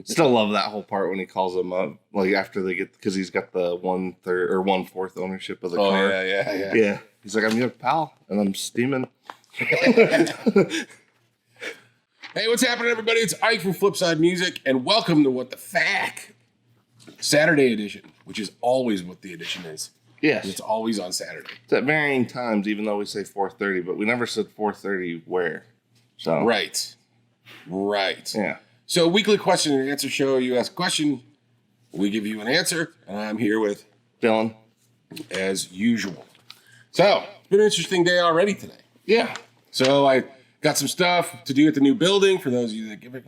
Still love that whole part when he calls them up, like after they get, because he's got the 1/3 or 1/4 ownership of the car. Yeah. He's like, I'm your pal, and I'm steaming. Hey, what's happening, everybody? It's Ike from Flipside Music, and welcome to What the F.A.Q Saturday edition, which is always what the edition is. Yes. It's always on Saturday. It's at varying times, even though we say 4:30, but we never said 4:30 where. So Right. Yeah. So, weekly question and answer show. You ask a question, we give you an answer, and I'm here with Dylan, as usual. So, it's been an interesting day already today. Yeah. So, I got some stuff to do at the new building for those of you that give it.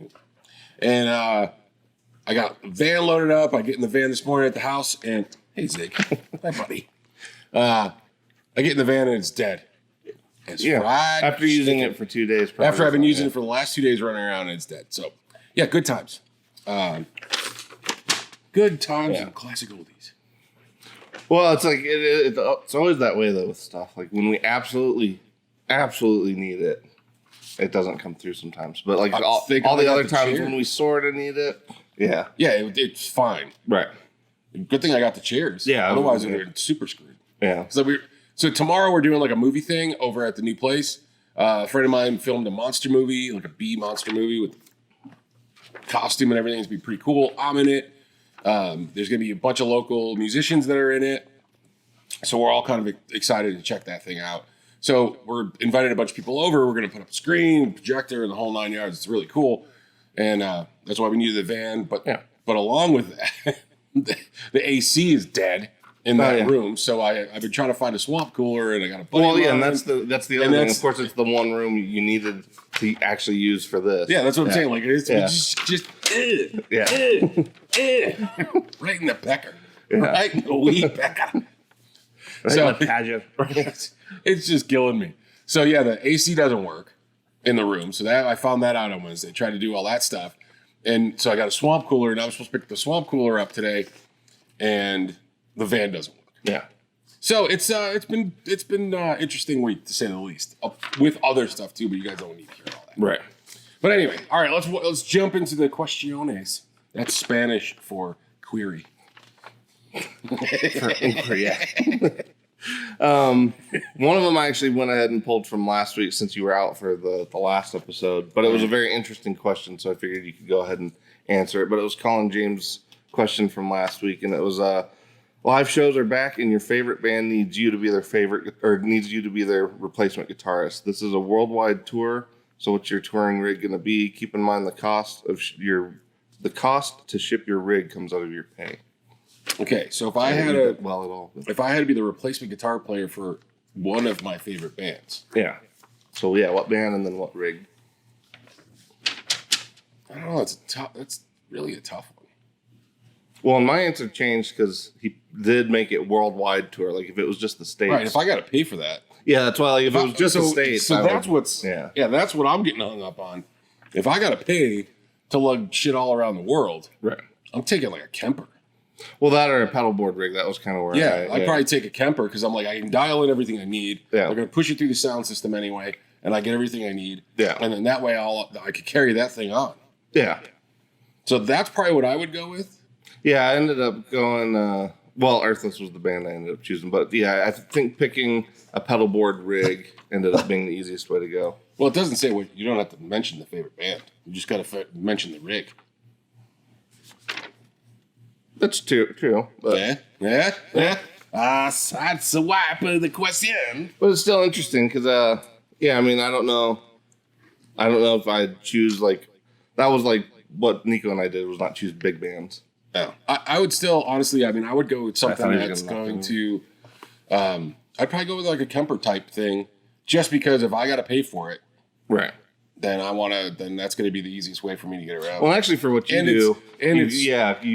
And I got the van loaded up. I get in the van this morning at the house, and hey, Zig, hi, buddy. I get in the van, and it's dead. It's fried. After using it for 2 days. After I've been using it for the last 2 days running around, and it's dead. So, yeah, good times. Good times and classic oldies. Well, it's like it's always that way though with stuff. Like when we absolutely need it, it doesn't come through sometimes. But like all the other times when we sort of need it, yeah, it's fine. Right. Good thing I got the chairs. Yeah, otherwise we're super screwed. Yeah. So tomorrow we're doing like a movie thing over at the new place. A friend of mine filmed a monster movie, like a B monster movie with costume and everything. It's gonna be pretty cool. I'm in it. There's gonna be a bunch of local musicians that are in it. So we're all kind of excited to check that thing out. So we're invited a bunch of people over. We're gonna put up a screen, projector, and the whole 9 yards. It's really cool. And that's why we needed the van. But along with that, the AC is dead in that room. So I've been trying to find a swamp cooler, and I got a buddy. Well, yeah, and that's the other thing. Of course, it's the one room you needed to actually use for this. Yeah, that's what I'm saying. Like it's just right in the pecker, right in the wee pecker. So it's just killing me. So yeah, the AC doesn't work in the room. So that I found that out on Wednesday. Tried to do all that stuff, and so I got a swamp cooler, and I was supposed to pick the swamp cooler up today, and the van doesn't work. Yeah. So it's been interesting week to say the least, with other stuff too. But you guys don't need to hear all that, right? But anyway, all right. Let's jump into the questiones. That's Spanish for query. For inquiry. One of them I actually went ahead and pulled from last week since you were out for the last episode, but it was a very interesting question, so I figured you could go ahead and answer it. But it was Colin James' question from last week, and it was live shows are back, and your favorite band needs you to be their replacement guitarist. This is a worldwide tour, so what's your touring rig going to be? Keep in mind the cost to ship your rig comes out of your pay. Okay, so if I had to be the replacement guitar player for one of my favorite bands. Yeah. So yeah, what band and then what rig? I don't know. It's really a tough one. Well, my answer changed because he did make it worldwide tour. Like if it was just the States. Right, if I got to pay for that. Yeah, that's why like, if it was just the States. So that's that's what I'm getting hung up on. If I got to pay to lug shit all around the world, right? I'm taking like a Kemper. Well, that or a pedalboard rig. That was kind of where I'd probably take a Kemper because I'm like, I can dial in everything I need. Yeah. They're going to push it through the sound system anyway, and I get everything I need. Yeah. And then that way I could carry that thing on. Yeah. So that's probably what I would go with. Yeah, I ended up going, Earthless was the band I ended up choosing. But yeah, I think picking a pedalboard rig ended up being the easiest way to go. Well, it doesn't say you don't have to mention the favorite band. You just got to mention the rig. That's true. But Yeah. That's the wipe of the question. But it's still interesting because, I mean, I don't know if I'd choose, like, that was, like, what Nico and I did was not choose big bands. No. I would still, honestly, I mean, I would go with something that's going to, I'd probably go with, like, a Kemper type thing just because if I got to pay for it. Right. Then that's going to be the easiest way for me to get around. Well, actually, for what you do,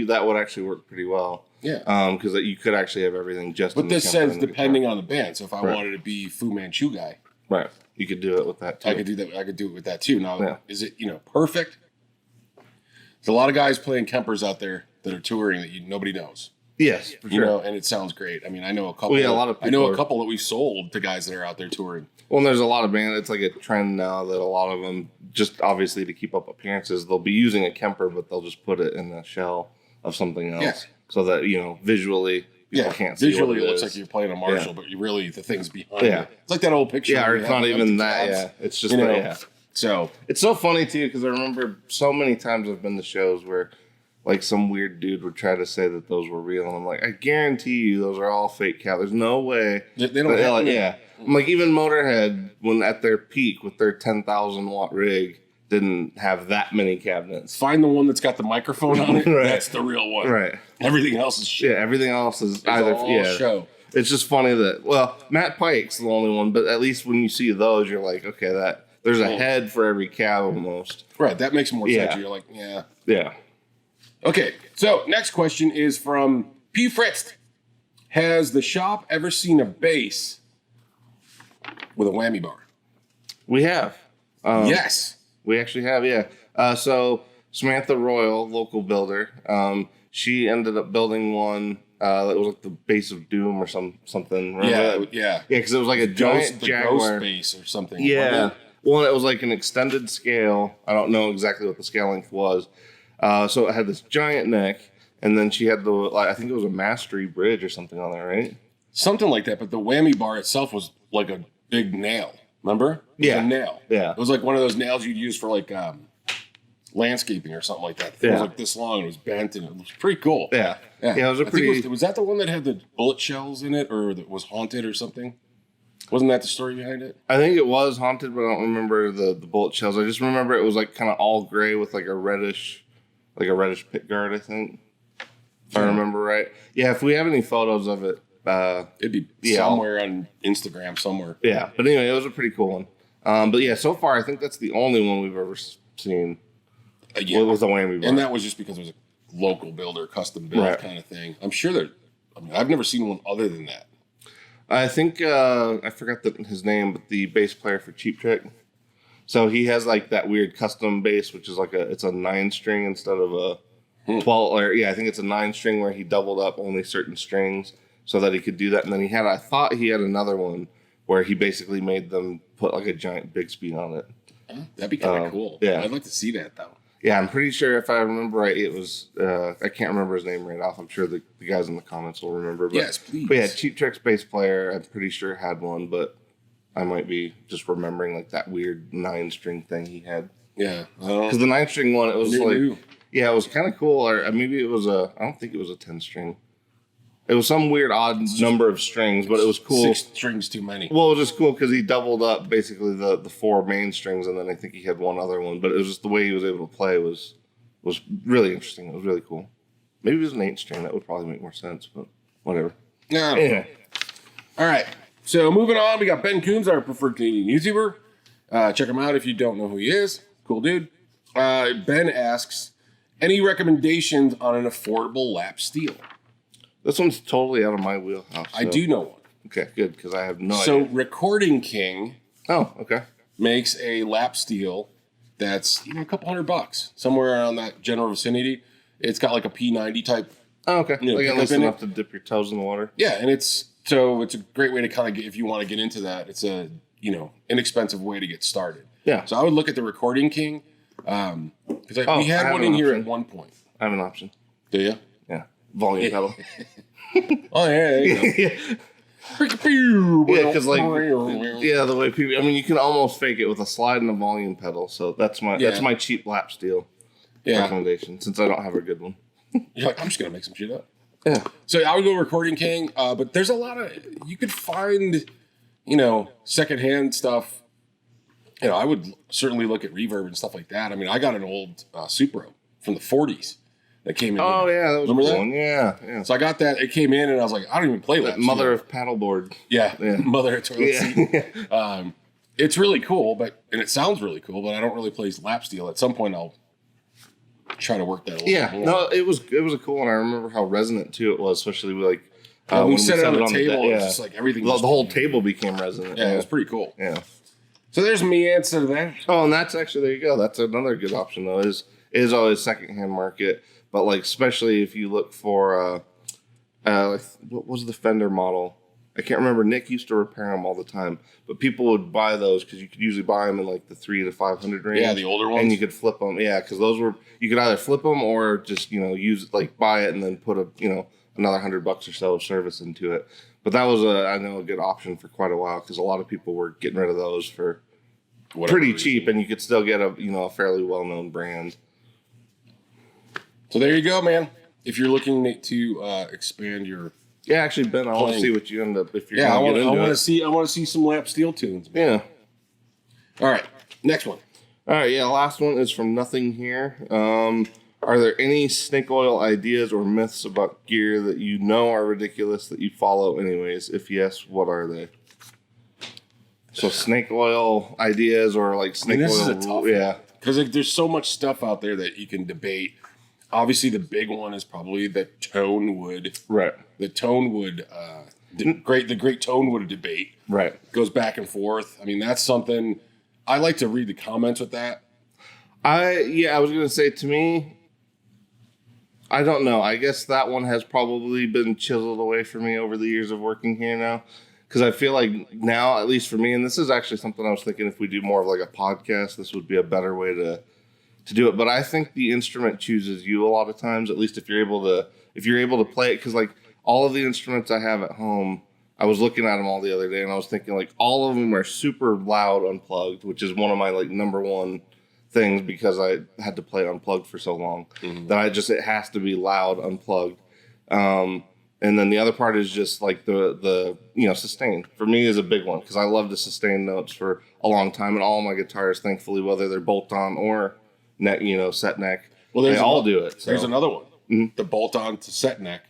that would actually work pretty well. Yeah. Because you could actually have everything just. But this says depending on the band. So if I wanted to be Fu Manchu guy, right, you could do it with that too. I could do that. I could do it with that too. Now, is it perfect? There's a lot of guys playing Kempers out there that are touring that nobody knows. Yes, for You sure. know, and it sounds great. I mean, I know a couple. Well, yeah, a lot of I know people a couple that we've sold to guys that are out there touring. Well, and there's a lot of bands. It's like a trend now that a lot of them, just obviously to keep up appearances, they'll be using a Kemper, but they'll just put it in a shell of something else, so that visually people can't see. Visually, what it looks is. like you're playing a Marshall, but you really the thing's behind Yeah. it. It's like that old picture. Yeah, or where it's you have not the even empty that. tabs. Yeah, it's just You know? yeah. So It's so funny too because I remember so many times I've been to shows where like some weird dude would try to say that those were real, and I'm like, I guarantee you those are all fake cows. There's no way. they don't have Like, yeah. I'm like, even Motorhead, when at their peak with their 10,000 watt rig, didn't have that many cabinets. Find the one that's got the microphone on it. Right. That's the real one. Right. Everything else is shit. Yeah, everything else is It's either all show. It's just funny that Matt Pike's the only one, but at least when you see those, you're like, okay, that there's a head for every cab almost. Right. That makes more Yeah. sense. You're like, yeah. Yeah. Okay. So next question is from P. Fritz. Has the shop ever seen a bass with a whammy bar? We have. Yes. We actually have, yeah. So Samantha Royal, local builder, she ended up building one that was like the base of doom or something. Remember that? Yeah. Yeah, because it was like a giant the Jaguar. ghost bass or something. Yeah. wasn't it? Well, it was like an extended scale. I don't know exactly what the scale length was. So it had this giant neck, and then she had I think it was a mastery bridge or something on there, right? Something like that. But the whammy bar itself was like a big nail. Remember? It was Yeah. a nail. Yeah. It was like one of those nails you'd use for like landscaping or something like that. It was Yeah. like this long. It was bent and it was pretty cool. Yeah. Yeah, it was a I think pretty. was that the one that had the bullet shells in it or that was haunted or something? Wasn't that the story behind it? I think it was haunted, but I don't remember the bullet shells. I just remember it was like kind of all gray with like a reddish pick guard, I think. If I remember right. Yeah, if we have any photos of it, It'd be Yeah. somewhere on Instagram somewhere. yeah. But anyway, it was a pretty cool one. But yeah, so far I think that's the only one we've ever seen Yeah. with a whammy bar. And that was just because it was a local builder, custom build Right. kind of thing. I'm sure I've never seen one other than that. I think I forgot his name, but the bass player for Cheap Trick. So he has like that weird custom bass, which is like it's a 9-string instead of a 12. Or I think it's a 9-string where he doubled up only certain strings so that he could do that. And then I thought he had another one where he basically made them put like a giant Bixby on it. That'd be kind of cool. yeah. I'd like to see that though. Yeah, I'm pretty sure if I remember right, it was I can't remember his name right off. I'm sure the guys in the comments will remember. But, Yes, please. But yeah, Cheap Trick's bass player, I'm pretty sure had one, but I might be just remembering like that weird 9-string thing he had. Yeah. Because the 9-string one, it was Near like you. yeah, it was kind of cool. Or maybe it was I don't think it was a 10-string. It was some weird odd number of strings, but it was cool. 6 strings too many. Well, it was just cool because he doubled up basically the 4 main strings, and then I think he had one other one. But it was just the way he was able to play was really interesting. It was really cool. Maybe it was an 8-string. That would probably make more sense, but whatever. Yeah. Yeah. All right. So moving on, we got Ben Coombs, our preferred Canadian YouTuber. Check him out if you don't know who he is. Cool dude. Ben asks, any recommendations on an affordable lap steel? This one's totally out of my wheelhouse. I so- do know one. Okay, good, because I have no So idea. Recording King Oh, okay. makes a lap steel that's a couple $100, somewhere around that general vicinity. It's got like a P90 type. Oh, okay. Yeah, Like pick at least up in enough to dip your toes in the water. Yeah, and it's a great way to kind of get, if you want to get into that, it's a inexpensive way to get started. Yeah. So I would look at the Recording King because we I had have one an in here option. at one point. I have an option. Do you? Yeah. Volume pedal. Oh yeah, there you go. Yeah, Yeah, because the way people, I mean, you can almost fake it with a slide and a volume pedal. So that's my cheap lap steel recommendation since I don't have a good one. You're like, I'm just gonna make some shit up. Yeah. So I would go Recording King, but there's a lot of you could find, secondhand stuff. I would certainly look at Reverb and stuff like that. I mean, I got an old Supro from the 40s that came in. Oh yeah, that was a Remember cool that? one. Yeah, yeah. So I got that. It came in, and I was like, I don't even play that. Mother of paddleboard. Yeah, Yeah. mother of toilet seat. Yeah. It's really cool, and it sounds really cool, but I don't really play lap steel. At some point, I'll try to work that a little Yeah, bit more. no, it was a cool one. I remember how resonant too it was, especially with like When we when set it on the de- table, yeah. it's just like everything. the was- whole table became resonant. Yeah, it was pretty cool. Yeah. So there's me answer to that. Oh, and that's actually there you go. That's another good option though. Is always secondhand market, but like especially if you look for what was the Fender model? I can't remember. Nick used to repair them all the time, but people would buy those because you could usually buy them in like the 300 to 500 range. Yeah, the older ones, and you could flip them. Yeah, because those were you could either flip them or just use like buy it and then put another $100 or so of service into it. But that was a good option for quite a while because a lot of people were getting rid of those for pretty cheap, and you could still get a fairly well known brand. So there you go, man. If you're looking to expand your actually, Ben, I want to see what you end up if you're. I want to see some lap steel tunes, man. Yeah. All right, next one. All right, last one is from Nothing Here. Are there any snake oil ideas or myths about gear that you know are ridiculous that you follow anyways? If yes, what are they? So snake oil ideas or like snake this oil, is a tough one. Because there's so much stuff out there that you can debate. Obviously, the big one is probably the tone wood. Right. The tone wood, the great tone wood debate. Right. Goes back and forth. I mean, that's something I like to read the comments with that. I was gonna say, to me, I don't know. I guess that one has probably been chiseled away for me over the years of working here now. Because I feel like now, at least for me, and this is actually something I was thinking if we do more of like a podcast, this would be a better way to do it. But I think the instrument chooses you a lot of times, at least if you're able to play it. Because like all of the instruments I have at home, I was looking at them all the other day and I was thinking like all of them are super loud unplugged, which is one of my like number one things because I had to play unplugged for so long that it has to be loud unplugged. And then the other part is just like the sustain for me is a big one because I love the sustain notes for a long time, and all my guitars, thankfully, whether they're bolt on or neck, set neck, they all do it. So. There's another one, the bolt on to set neck.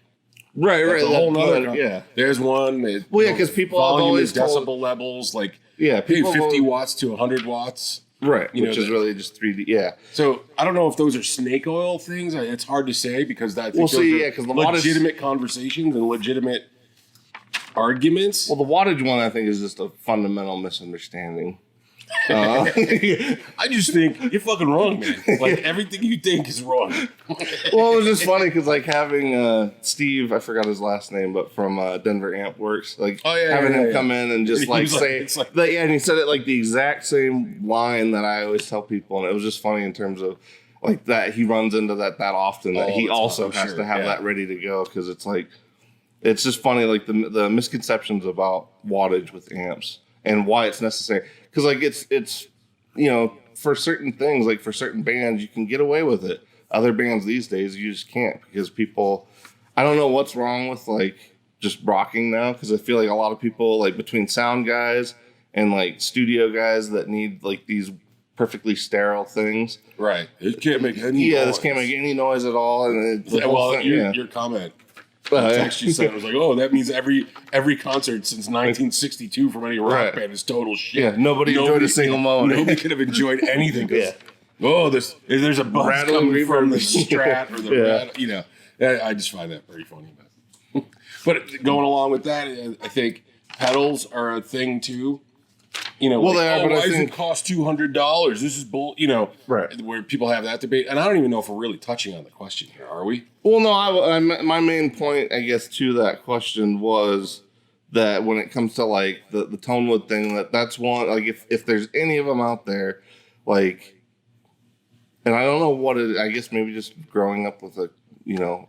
Right. That's a whole nother. There's one. Because people have always decibel levels like 50 watts to 100 watts. Right, which is really just 3D. Yeah. So I don't know if those are snake oil things. It's hard to say because I think those are legitimate conversations and legitimate arguments. Well, the wattage one I think is just a fundamental misunderstanding. I just think you're fucking wrong, man. Like everything you think is wrong. Well, it was just funny because like having Steve, I forgot his last name, but from Denver Amp Works, like having him come in and just like say, and he said it like the exact same line that I always tell people, and it was just funny in terms of like that he runs into that often that he also has to have that ready to go because it's like it's just funny like the misconceptions about wattage with amps and why it's necessary. Because like it's for certain things, like for certain bands, you can get away with it. Other bands these days, you just can't because people. I don't know what's wrong with like just rocking now because I feel like a lot of people like between sound guys and like studio guys that need like these perfectly sterile things. Right. It can't make any. This can't make any noise at all. And your comment. The text you sent was like, "Oh, that means every concert since 1962 from any rock band is total shit." Yeah, nobody enjoyed a single moment. Nobody could have enjoyed anything. There's a buzz coming from the Strat or the I just find that very funny. But going along with that, I think pedals are a thing too. Well, they are, but why does it cost $200? This is bull. Right. Where people have that debate, and I don't even know if we're really touching on the question here. Are we? Well, no. My main point, I guess, to that question was that when it comes to like the Tonewood thing, that's one. Like, if there's any of them out there, like, and I don't know what it. I guess maybe just growing up with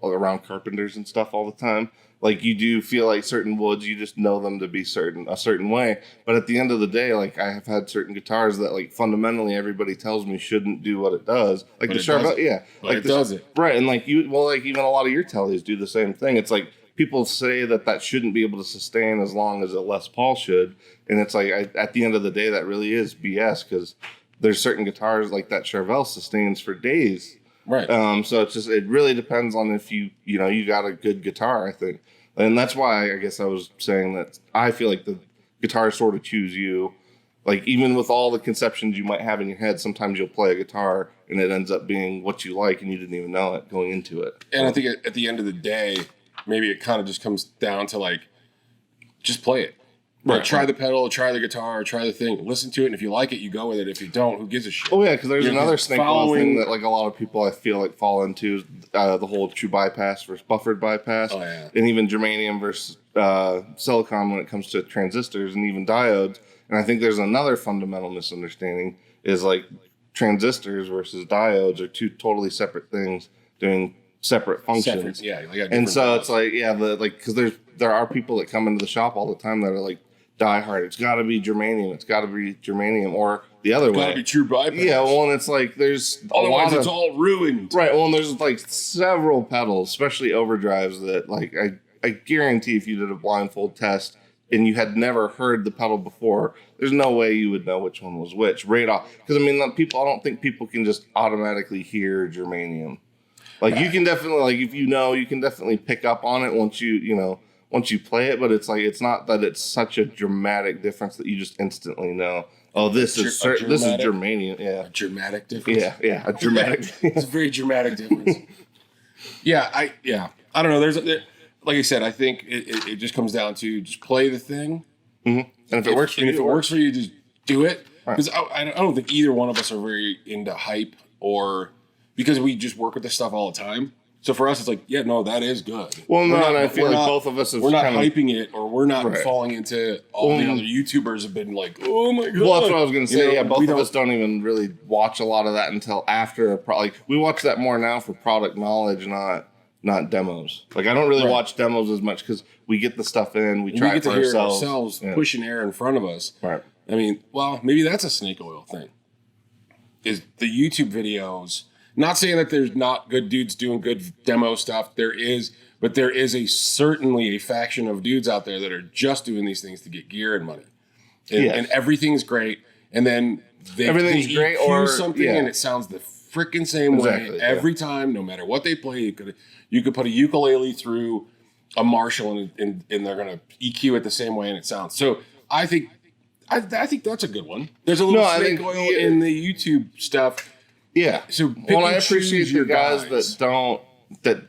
around carpenters and stuff all the time. Like you do feel like certain woods, you just know them to be a certain way. But at the end of the day, like I have had certain guitars that like fundamentally everybody tells me shouldn't do what it does. Like the Charvel, but it does it. Right. And like even a lot of your tellies do the same thing. It's like people say that shouldn't be able to sustain as long as a Les Paul should. And it's like at the end of the day, that really is BS because there's certain guitars like that Charvel sustains for days. Right. So it really depends on if you got a good guitar, I think. And that's why I guess I was saying that I feel like the guitars sort of choose you. Like even with all the conceptions you might have in your head, sometimes you'll play a guitar and it ends up being what you like and you didn't even know it going into it. And I think at the end of the day, maybe it kind of just comes down to like, just play it. Like, try the pedal, try the guitar, try the thing. Listen to it, and if you like it, you go with it. If you don't, who gives a shit? Oh yeah, because there's another snake oil thing that like a lot of people I feel like fall into, the whole true bypass versus buffered bypass, and even germanium versus silicon when it comes to transistors and even diodes. And I think there's another fundamental misunderstanding is like transistors versus diodes are two totally separate things doing separate functions. And so it's like because there are people that come into the shop all the time that are like die hard. It's got to be germanium. It's got to be germanium, or the other way. It's got to be true bypass. Yeah, well, and it's like there's otherwise it's all ruined. Right. Well, and there's like several pedals, especially overdrives, that like I guarantee if you did a blindfold test and you had never heard the pedal before, there's no way you would know which one was which right off. Because I mean, I don't think people can just automatically hear germanium. Like you can definitely, like if you know, you can definitely pick up on it once you play it. But it's like it's not that it's such a dramatic difference that you just instantly know. Oh, this is germanium. Yeah, a dramatic difference. Yeah, a dramatic. It's a very dramatic difference. I don't know. There's like I said, I think it just comes down to just play the thing, and if it works for you, just do it. Because I don't think either one of us are very into hype or. Because we just work with this stuff all the time. So for us, it's like, that is good. Well, and I feel like both of us have we're not hyping it, or we're not falling into all the other YouTubers have been like, oh my God. Well, that's what I was going to say. Both of us don't even really watch a lot of that until after we watch that more now for product knowledge, not demos. Like I don't really watch demos as much because we get the stuff in, we try it for ourselves pushing air in front of us. Right. I mean, well, maybe that's a snake oil thing. Is the YouTube videos. Not saying that there's not good dudes doing good demo stuff. There is, but there is certainly a faction of dudes out there that are just doing these things to get gear and money. And everything's great. And then everything's great or something and it sounds the freaking same way every time, no matter what they play. You could put a ukulele through a Marshall and they're gonna EQ it the same way and it sounds. So I think that's a good one. There's a little snake oil in the YouTube stuff. Yeah. So I appreciate the guys that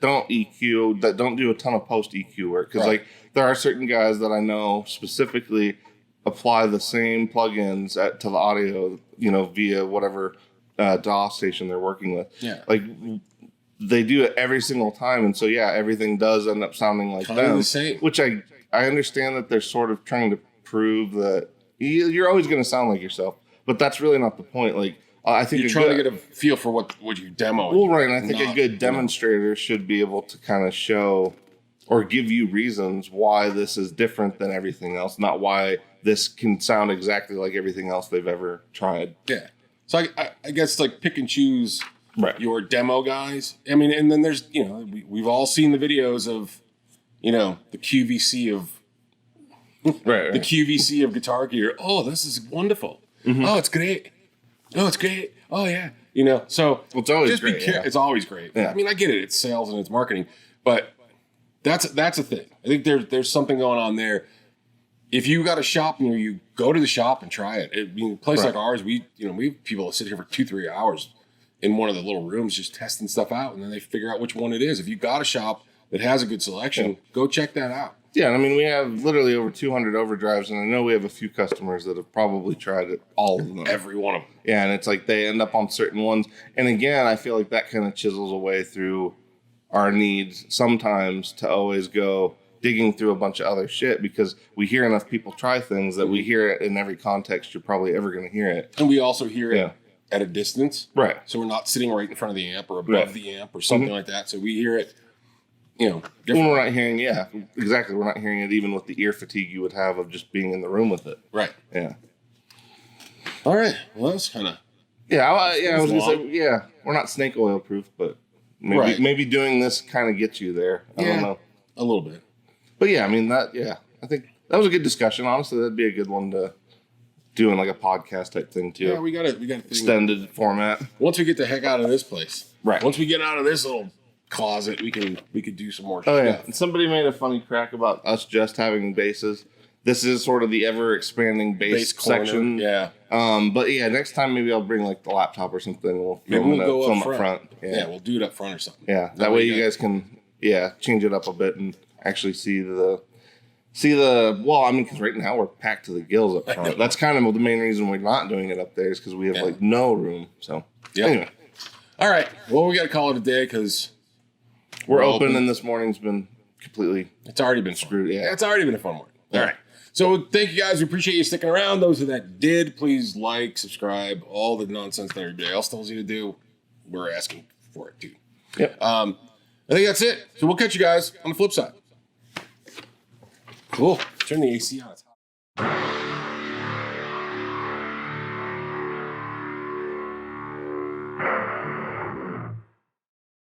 don't EQ, that don't do a ton of post EQ work. Because like there are certain guys that I know specifically apply the same plugins to the audio, via whatever DAW station they're working with. Yeah. Like they do it every single time, and so everything does end up sounding like them. The same. Which I understand that they're sort of trying to prove that you're always going to sound like yourself, but that's really not the point. Like. I think you're trying to get a feel for what you demo. Well, right, and I think a good demonstrator should be able to kind of show or give you reasons why this is different than everything else, not why this can sound exactly like everything else they've ever tried. Yeah. So I guess like pick and choose your demo guys. I mean, and then there's, we've all seen the videos of, the QVC of the QVC of guitar gear. Oh, this is wonderful. Mm-hmm. Oh, it's great. Oh, it's great. Oh, yeah. So it's always just great. It's always great. Yeah. I mean, I get it. It's sales and it's marketing, but that's a thing. I think there's something going on there. If you got a shop near you, go to the shop and try it. A place like ours, we have people that sit here for 2-3 hours in one of the little rooms just testing stuff out, and then they figure out which one it is. If you got a shop that has a good selection, go check that out. Yeah, I mean, we have literally over 200 overdrives, and I know we have a few customers that have probably tried it, all of them. Every one of them. Yeah, and it's like they end up on certain ones. And again, I feel like that kind of chisels away through our needs sometimes to always go digging through a bunch of other shit because we hear enough people try things that we hear it in every context you're probably ever going to hear it. And we also hear it at a distance. Right. So we're not sitting right in front of the amp or above the amp or something like that. So we hear it. When we're not hearing, exactly. We're not hearing it even with the ear fatigue you would have of just being in the room with it. Right. Yeah. All right. Well, that's kind of. I was going to say, we're not snake oil proof, but maybe doing this kind of gets you there. I don't know. A little bit. But I mean, I think that was a good discussion. Honestly, that'd be a good one to do in like a podcast type thing too. Yeah, we got it. Extended format. Once we get the heck out of this place. Right. Once we get out of this little closet, we could do some more stuff. Oh yeah, and somebody made a funny crack about us just having basses. This is sort of the ever expanding bass section. Yeah. But next time maybe I'll bring like the laptop or something. We'll go up front. Yeah, we'll do it up front or something. Yeah, that way you guys can change it up a bit and actually see the See because right now we're packed to the gills up front. That's kind of the main reason we're not doing it up there is because we have like no room. So anyway. All right. Well, we got to call it a day because we're open and this morning's been completely. It's already been screwed. Yeah, it's already been a fun morning. Yeah. All right. So thank you guys. We appreciate you sticking around. Those that did, please like, subscribe, all the nonsense that everybody else tells you to do. We're asking for it too. Yep. I think that's it. So we'll catch you guys on the flip side. Cool. Turn the AC on.